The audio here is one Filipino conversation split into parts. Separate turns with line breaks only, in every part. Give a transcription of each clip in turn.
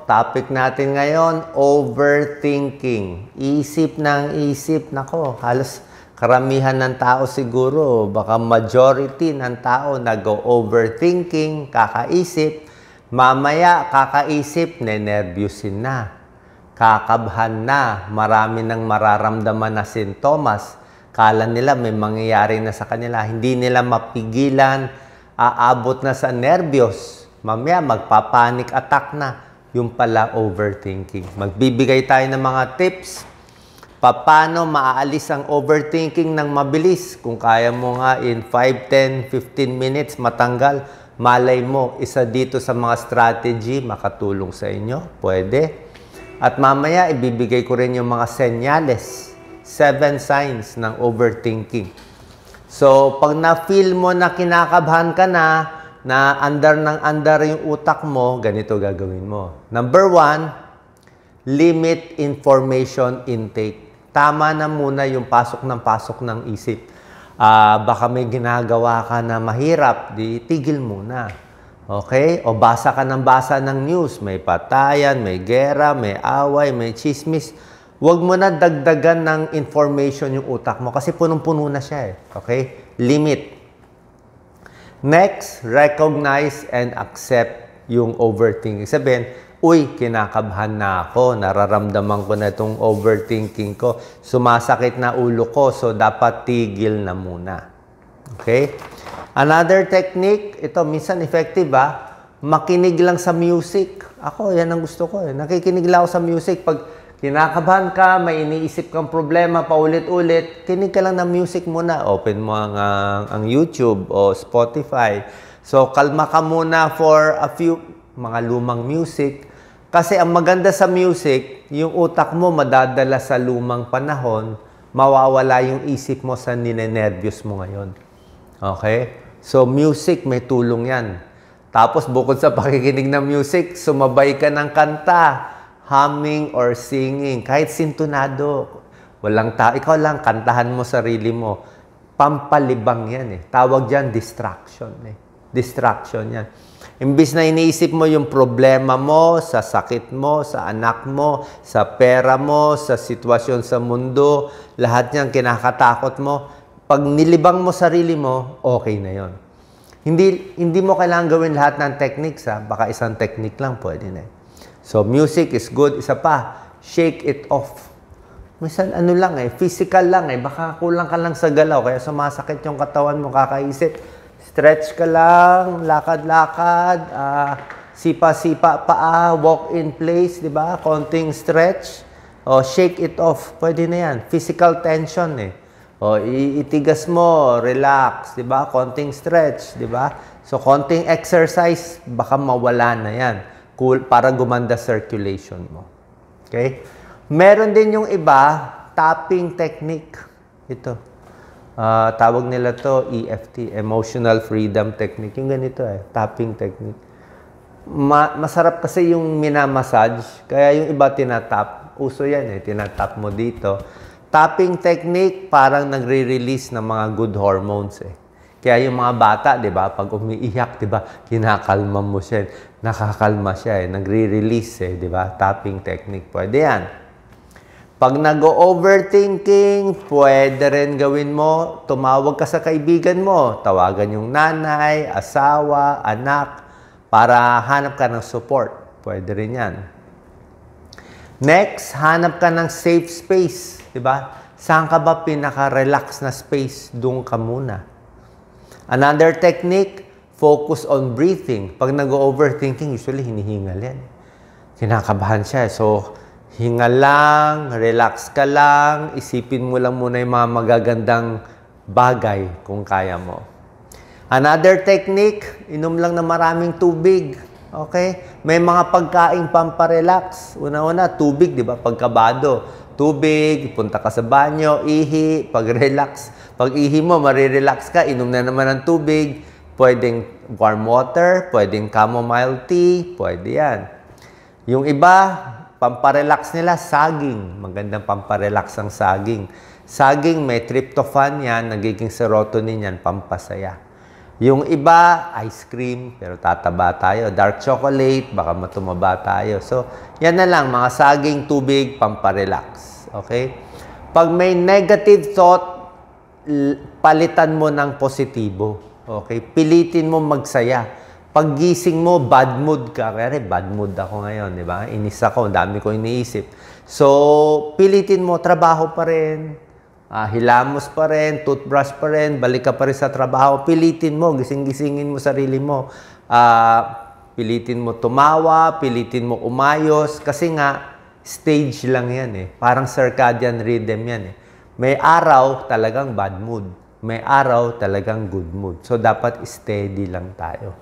topic natin ngayon, overthinking. Isip ng isip. Nako, halos karamihan ng tao siguro, baka majority ng tao nag-overthinking, kakaisip. Mamaya, kakaisip, nenervyusin na. Kakabhan na, marami nang mararamdaman na sintomas. Kala nila may mangyayari na sa kanila. Hindi nila mapigilan, aabot na sa nervyos. Mamaya, magpapanik attack na. Yung pala, overthinking. Magbibigay tayo ng mga tips. Paano maaalis ang overthinking ng mabilis? Kung kaya mo nga in 5, 10, 15 minutes matanggal, malay mo, isa dito sa mga strategy makatulong sa inyo. Pwede. At mamaya, ibibigay ko rin yung mga senyales. 7 signs ng overthinking. So, pag na-feel mo na kinakabahan ka na andar ng andar yung utak mo, ganito gagawin mo. Number 1, limit information intake. Tama na muna yung pasok ng isip. Baka may ginagawa ka na mahirap, di tigil muna. Okay? O basa ka ng basa ng news. May patayan, may gera, may away, may chismis. Huwag mo na dagdagan ng information yung utak mo kasi punong-puno na siya. Okay? Limit. Next, recognize and accept yung overthinking. Sabihin, uy, kinakabahan na ako, nararamdaman ko na itong overthinking ko, sumasakit na ulo ko, so dapat tigil na muna. Okay? Another technique, ito minsan effective makinig lang sa music. Ako, yan ang gusto ko. Nakikinig lang ako sa music. Pag kinakabahan ka, may iniisip kang problema, paulit-ulit, kinig ka lang ng music muna. Open mo ang YouTube o Spotify. So, kalma ka muna for a few mga lumang music. Kasi ang maganda sa music, yung utak mo madadala sa lumang panahon, mawawala yung isip mo sa ninenervyos mo ngayon. Okay? So, music, may tulong yan. Tapos, bukod sa pakikinig ng music, sumabay ka ng kanta, humming or singing, kahit sintonado, walang ikaw lang, kantahan mo sarili mo. Pampalibang yan Tawag dyan, distraction Distraction yan. Imbis na iniisip mo yung problema mo, sa sakit mo, sa anak mo, sa pera mo, sa sitwasyon sa mundo, lahat yan kinakatakot mo. Pag nilibang mo sarili mo, okay na yon. Hindi mo kailangan gawin lahat ng techniques Baka isang technique lang pwede na So, music is good. Isa pa, shake it off. Minsan, physical lang Baka kulang ka lang sa galaw, kaya sumasakit yung katawan mo, kakaisip. Stretch ka lang, lakad-lakad, sipa-sipa paa, walk in place, di ba? Konting stretch. O, shake it off. Pwede na yan. Physical tension O, itigas mo, relax, di ba? Konting stretch, di ba? So, konting exercise, baka mawala na yan. Cool, para gumanda circulation mo. Okay? Meron din yung iba, tapping technique. Ito. Tawag nila to EFT, Emotional Freedom Technique. Yung ganito tapping technique. Masarap kasi yung minamassage, kaya yung iba tinatap. Uso yan tinatap mo dito. Tapping technique, parang nagre-release ng mga good hormones Kaya yung mga bata, di ba, pag umiiyak, di ba, kinakalma mo siya. Nakakalma siya nagre-release di ba? Tapping technique. Pwede yan. Pag nag-overthinking, pwede rin gawin mo, tumawag ka sa kaibigan mo. Tawagan yung nanay, asawa, anak, para hanap ka ng support. Pwede rin yan. Next, hanap ka ng safe space. Di ba? Saan ka ba pinaka-relax na space? Doon ka muna. Another technique, focus on breathing. Pag nag-overthinking, usually hinihingal yan. Kinakabahan siya. So, hingal lang, relax ka lang, isipin mo lang muna yung mga magagandang bagay kung kaya mo. Another technique, inom lang ng maraming tubig. Okay? May mga pagkain pamparelax. Una-una, tubig, di ba? Pagkabado. Tubig, punta ka sa banyo, ihi, pag-relax. Pag ihi mo, marirelax ka, inom na naman ng tubig. Pwedeng warm water, pwedeng chamomile tea, pwede yan. Yung iba, pamparelax nila, saging. Magandang pamparelax ang saging. Saging, may tryptophan yan, nagiging serotonin yan, pampasaya. Yung iba, ice cream, pero tataba tayo. Dark chocolate, baka matumaba tayo. So, yan na lang, mga saging, tubig, pamparelax. Okay? Pag may negative thought, palitan mo ng positibo. Okay? Pilitin mo magsaya. Pag gising mo, bad mood ka. Kaya bad mood ako ngayon, di ba? Inis ako, dami ko iniisip. So, pilitin mo, trabaho pa rin. Hilamos pa rin, toothbrush pa rin, balik ka pa rin sa trabaho, pilitin mo, gising-gisingin mo sarili mo. Pilitin mo tumawa, pilitin mo umayos, kasi nga, stage lang yan eh. Parang circadian rhythm yan eh. May araw talagang bad mood, may araw talagang good mood. So, dapat steady lang tayo.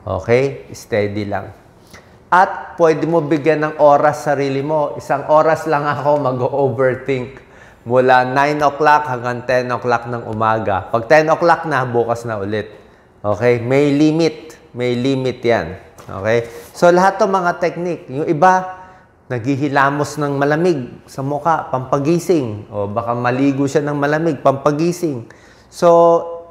Okay? Steady lang. At pwede mo bigyan ng oras sarili mo. Isang oras lang ako mag-overthink. Mula 9 o'clock hanggang 10 o'clock ng umaga. Pag 10 o'clock na, bukas na ulit. Okay? May limit. May limit yan. Okay? So, lahat ng mga technique. Yung iba, naghihilamos ng malamig sa muka, pampagising. O baka maligo siya ng malamig, pampagising. So,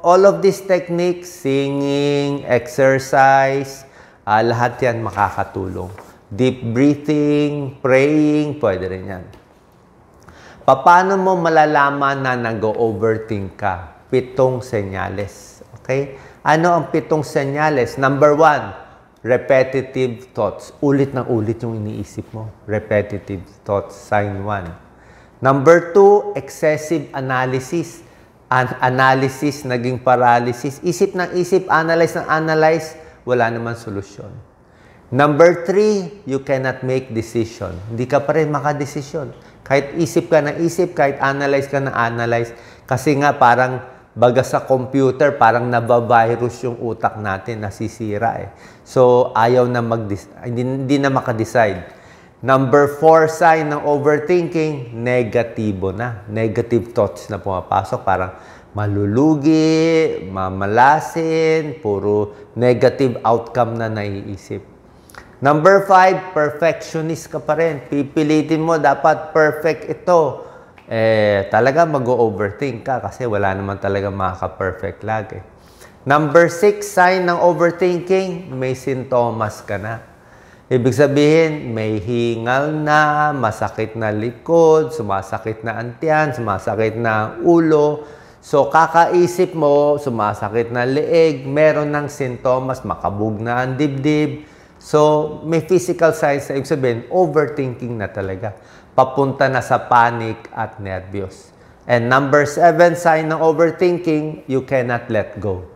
all of these techniques, singing, exercise, lahat yan makakatulong. Deep breathing, praying, pwede rin yan. Paano mo malalaman na nag-overthink ka? 7 senyales. Okay? Ano ang 7 senyales? Number 1, repetitive thoughts. Ulit ng ulit yung iniisip mo. Repetitive thoughts, sign 1. Number 2, excessive analysis. Analysis, naging paralysis. Isip ng isip, analyze ng analyze, wala naman solusyon. Number 3, you cannot make decision. Hindi ka pa rin makadesisyon. Kahit isip ka ng isip, kahit analyze ka ng analyze. Kasi nga parang baga sa computer, parang nabavirus yung utak natin, nasisira eh. So, ayaw na hindi na makadecide. Number 4 sign ng overthinking, negatibo na. Negative thoughts na pumapasok. Parang malulugi, mamalasin, puro negative outcome na naiisip. Number 5, perfectionist ka pa rin. Pipilitin mo, dapat perfect ito. Talaga mag-overthink ka kasi wala naman talaga makaka-perfect lagi. Number 6, sign ng overthinking, may sintomas ka na. Ibig sabihin, may hingal na, masakit na likod, sumasakit na antiyan, sumasakit na ulo. So, kakaisip mo, sumasakit na leeg, meron ng sintomas, makabog na ang dibdib. So, may physical signs na ibig sabihin, overthinking na talaga. Papunta na sa panic at nervyos. And number 7, sign ng overthinking, you cannot let go.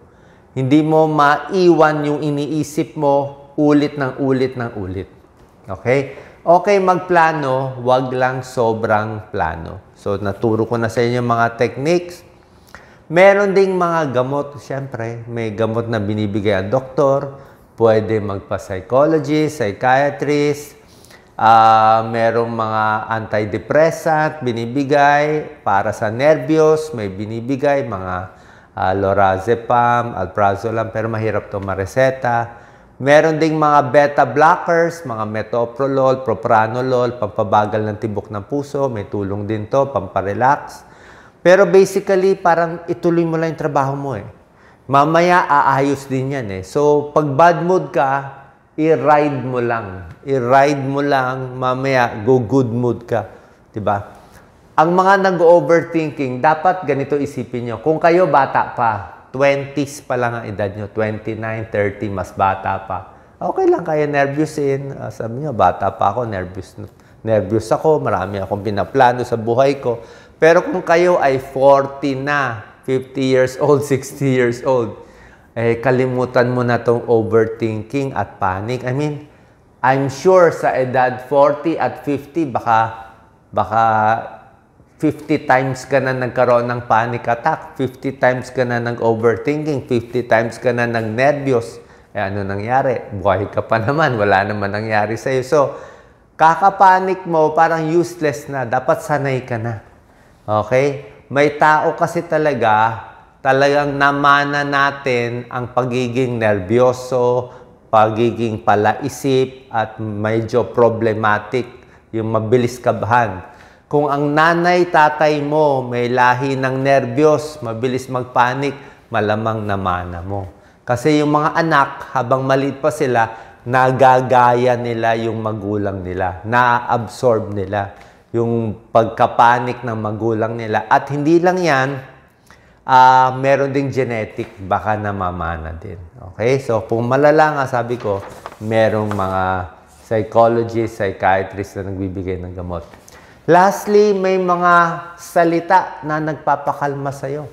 Hindi mo maiwan yung iniisip mo ulit ng ulit ng ulit. Okay? Okay magplano, wag lang sobrang plano. So, naturo ko na sa inyo mga techniques. Meron ding mga gamot. Siyempre, may gamot na binibigay ang doktor. Pwede magpa-psychologist, psychiatrist, merong mga antidepressant binibigay para sa nervyos, may binibigay mga lorazepam, alprazolam, pero mahirap to mareseta. Meron ding mga beta blockers, mga metoprolol, propranolol, pampabagal ng tibok ng puso, may tulong din to, pamparelax. Pero basically, parang ituloy mo lang yung trabaho mo eh. Mamaya, aayos din yan eh. So, pag bad mood ka, i-ride mo lang. I-ride mo lang, mamaya, go good mood ka. Diba? Ang mga nag-overthinking, dapat ganito isipin nyo. Kung kayo bata pa, 20s pa lang ang edad nyo, 29, 30, mas bata pa. Okay lang kayo nervyusin. Sabi nyo, bata pa ako, nervyos ako, marami akong pinaplano sa buhay ko. Pero kung kayo ay 40 na, 50 years old, 60 years old, kalimutan mo na tong overthinking at panic. I mean, I'm sure sa edad 40 at 50, baka 50 times ka na nagkaroon ng panic attack, 50 times ka na nag-overthinking, 50 times ka na nag-nervyos. Ano nangyari? Buhay ka pa naman, wala naman nangyari sa'yo. So, kakapanik mo, parang useless na. Dapat sanay ka na. Okay? May tao kasi talagang namana natin ang pagiging nervyoso, pagiging palaisip, at medyo problematic, yung mabilis kabahan. Kung ang nanay, tatay mo may lahi ng nervyos, mabilis magpanik, malamang namana mo. Kasi yung mga anak, habang maliit pa sila, nagagaya nila yung magulang nila, na-absorb nila yung pagkapanik ng magulang nila. At hindi lang yan, meron ding genetic, baka namamana din. Okay? So, kung malala nga, sabi ko, merong mga psychologists, psychiatrists na nagbibigay ng gamot. Lastly, may mga salita na nagpapakalma sa'yo.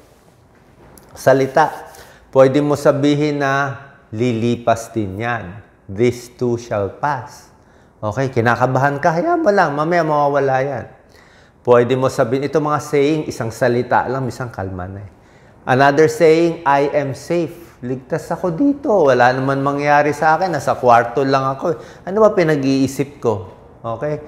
Salita. Pwede mo sabihin na lilipas din yan. This too shall pass. Okay, kinakabahan ka, hayaan mo lang, mamaya mawawala yan. Pwede mo sabihin, ito mga saying, isang salita lang, isang kalma na eh. Another saying, I am safe. Ligtas ako dito. Wala naman mangyari sa akin. Nasa kwarto lang ako. Ano ba pinag-iisip ko? Okay?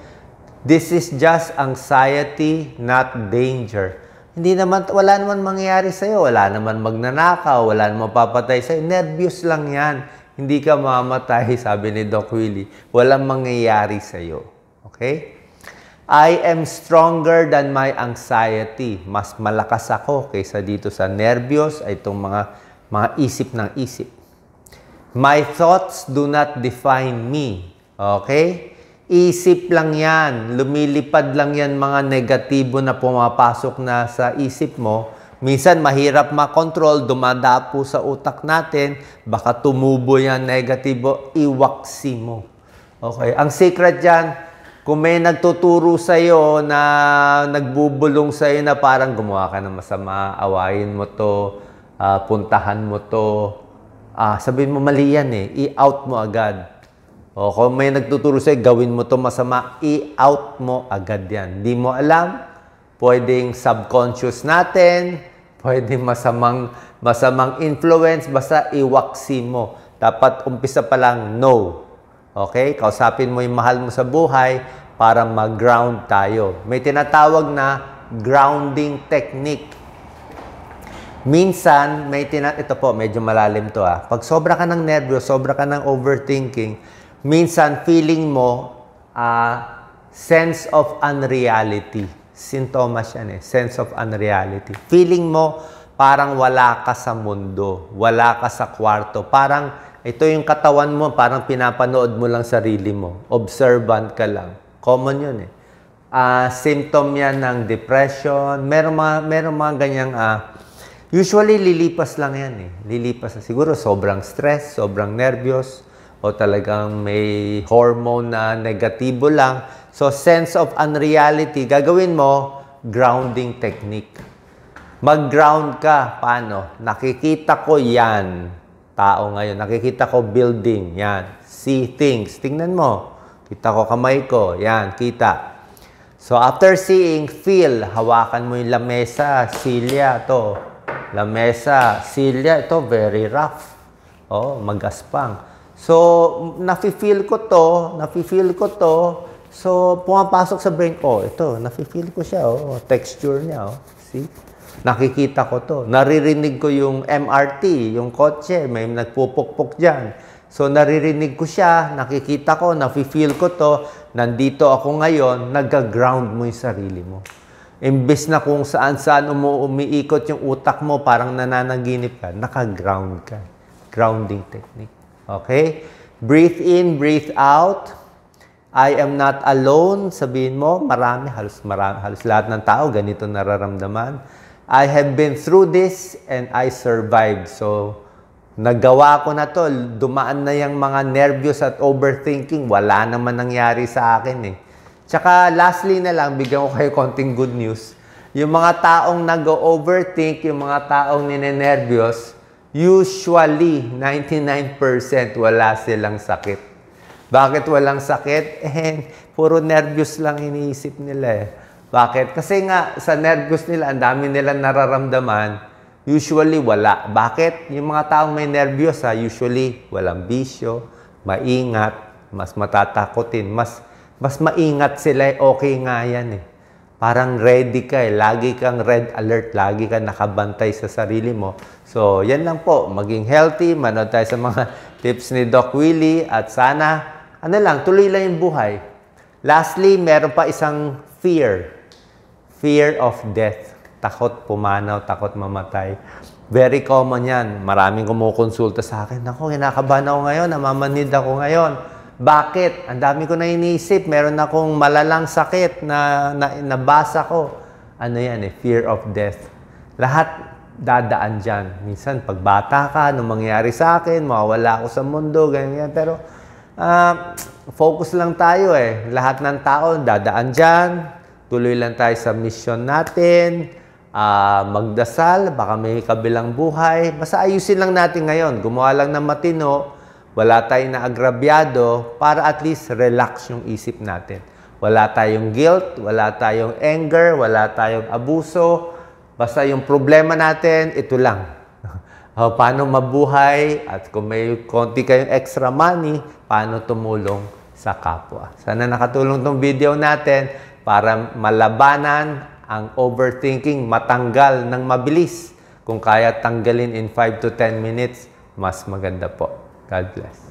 This is just anxiety, not danger. Wala naman mangyayari sa'yo. Wala naman magnanakaw. Wala naman papatay sa'yo. Nervyos lang yan. Hindi ka mamatay, sabi ni Doc Willie. Walang mangyayari sa'yo. Okay? I am stronger than my anxiety. Mas malakas ako kaysa dito sa nervyos ay itong mga isip ng isip. My thoughts do not define me. Okay? Isip lang yan. Lumilipad lang yan mga negatibo na pumapasok na sa isip mo. Minsan mahirap makontrol, dumadapo sa utak natin. Baka tumubo yan negatibo, iwaksi mo. Okay? Ang secret dyan, kung may nagtuturo sa'yo na nagbubulong sa'yo na parang gumawa ka ng masama, awayin mo to, puntahan mo to, sabihin mo mali yan eh, i-out mo agad. O kung may nagtuturo sa'yo, gawin mo to masama, i-out mo agad yan. Hindi mo alam, pwedeng subconscious natin, pwedeng masamang influence, basta iwaksi mo. Dapat umpisa pa lang, no. Okay? Kausapin mo yung mahal mo sa buhay para mag-ground tayo. May tinatawag na grounding technique. Minsan, ito po, medyo malalim to Pag sobra ka ng nervyos, sobra ka ng overthinking, minsan, feeling mo, sense of unreality. Sintomas yan sense of unreality. Feeling mo, parang wala ka sa mundo. Wala ka sa kwarto. Parang, ito yung katawan mo, parang pinapanood mo lang sarili mo. Observant ka lang. Common yun symptom yan ng depression. Meron mga ganyang, usually, lilipas lang yan Lilipas. Siguro, sobrang stress, sobrang nervyos, o talagang may hormone na negatibo lang. So, sense of unreality, gagawin mo, grounding technique. Mag-ground ka. Paano? Nakikita ko yan. Tao ngayon. Nakikita ko building. Yan. See things. Tingnan mo. Kita ko kamay ko. Yan. Kita. So, after seeing, feel. Hawakan mo yung lamesa. Silya. Ito. Lamesa. Silya. Ito, very rough. Magaspang. So, nafe-feel ko to. So, pumapasok sa brain, ito, nafe-feel ko siya, texture niya, see? Nakikita ko to. Naririnig ko yung MRT, yung kotse, may nagpupukpok dyan. So, naririnig ko siya, nakikita ko, nafe-feel ko to, nandito ako ngayon, nag-ground mo yung sarili mo. Imbes na kung saan-saan umiikot yung utak mo, parang nananaginip ka, naka-ground ka. Grounding technique. Okay? Breathe in, breathe out. I am not alone. Sabihin mo, halos lahat ng tao ganito nararamdaman. I have been through this and I survived. So, nagawa ko na to. Dumaan na yung mga nervyos at overthinking. Wala naman nangyari sa akin Tsaka, lastly na lang, bigyan ko kayo konting good news. Yung mga taong nag-overthink, yung mga taong ninenervyos, usually, 99% wala silang sakit. Bakit walang sakit? Puro nervyos lang iniisip nila Bakit? Kasi nga, sa nervyos nila, ang dami nilang nararamdaman, usually wala. Bakit? Yung mga taong may nervyos, usually walang bisyo, maingat, mas matatakotin, mas maingat sila, okay nga yan Parang ready ka lagi kang red alert, lagi kang nakabantay sa sarili mo. So, yan lang po. Maging healthy, manood tayo sa mga tips ni Doc Willie at sana, tuloy lang yung buhay. Lastly, meron pa isang fear. Fear of death. Takot pumanaw, takot mamatay. Very common yan. Maraming kumukonsulta sa akin. Ako, kinakabahan ako ngayon. Namamanid ako ngayon. Bakit? Ang dami ko na iniisip. Meron akong malalang sakit na nabasa ko. Ano yan eh? Fear of death. Lahat dadaan dyan. Minsan, pag bata ka, anong mangyari sa akin, mawawala ako sa mundo, ganyan. Pero, focus lang tayo eh. Lahat ng tao dadaan dyan. Tuloy lang tayo sa mission natin. Magdasal, baka may kabilang buhay. Basta ayusin lang natin ngayon. Gumawa lang ng matino, wala tayong naagrabyado para at least relax yung isip natin. Wala tayong guilt, wala tayong anger, wala tayong abuso. Basta yung problema natin, ito lang. Paano mabuhay at kung may konti kayong extra money, paano tumulong sa kapwa. Sana nakatulong tong video natin para malabanan ang overthinking, matanggal ng mabilis. Kung kaya tanggalin in 5 to 10 minutes, mas maganda po. God bless.